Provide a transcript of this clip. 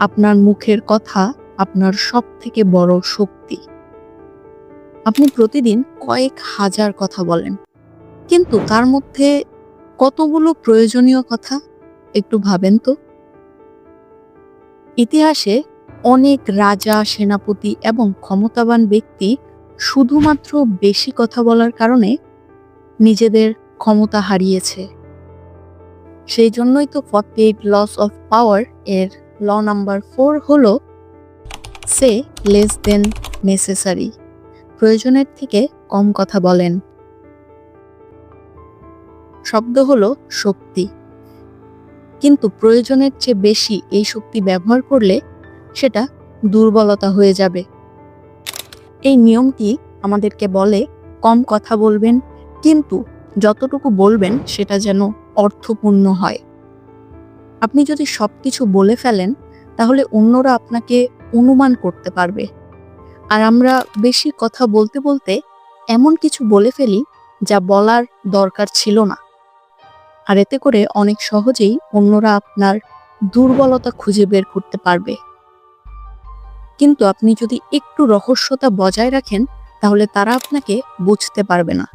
আপনার মুখের কথা আপনার সবথেকে বড় শক্তি। আপনি প্রতিদিন কয়েক হাজার কথা বলেন, কিন্তু তার মধ্যে কতগুলো প্রয়োজনীয় কথা একটু ভাবেন তো। ইতিহাসে অনেক রাজা, সেনাপতি এবং ক্ষমতাবান ব্যক্তি শুধুমাত্র বেশি কথা বলার কারণে নিজেদের ক্ষমতা হারিয়েছে। সেই জন্যই তো 48 লস অফ পাওয়ার এর ল নাম্বার 4 হলো সে লেস দেন নেসেসারি। প্রয়োজনের থেকে কম কথা বলেন। শব্দ হলো শক্তি, কিন্তু প্রয়োজনের চেয়ে বেশি এই শক্তি ব্যবহার করলে সেটা দুর্বলতা হয়ে যাবে। এই নিয়মটি আমাদেরকে বলে কম কথা বলবেন, কিন্তু যতটুকু বলবেন সেটা যেন অর্থপূর্ণ হয়। আপনি যদি সবকিছু বলে ফেলেন তাহলে অন্যরা আপনাকে অনুমান করতে পারবে। আর আমরা বেশি কথা বলতে বলতে এমন কিছু বলে ফেলি যা বলার দরকার ছিল না। আর এতে করে অনেক সহজেই অন্যরা আপনার দুর্বলতা খুঁজে বের করতে পারবে। কিন্তু আপনি যদি একটু রহস্যতা বজায় রাখেন তাহলে তারা আপনাকে বুঝতে পারবে না।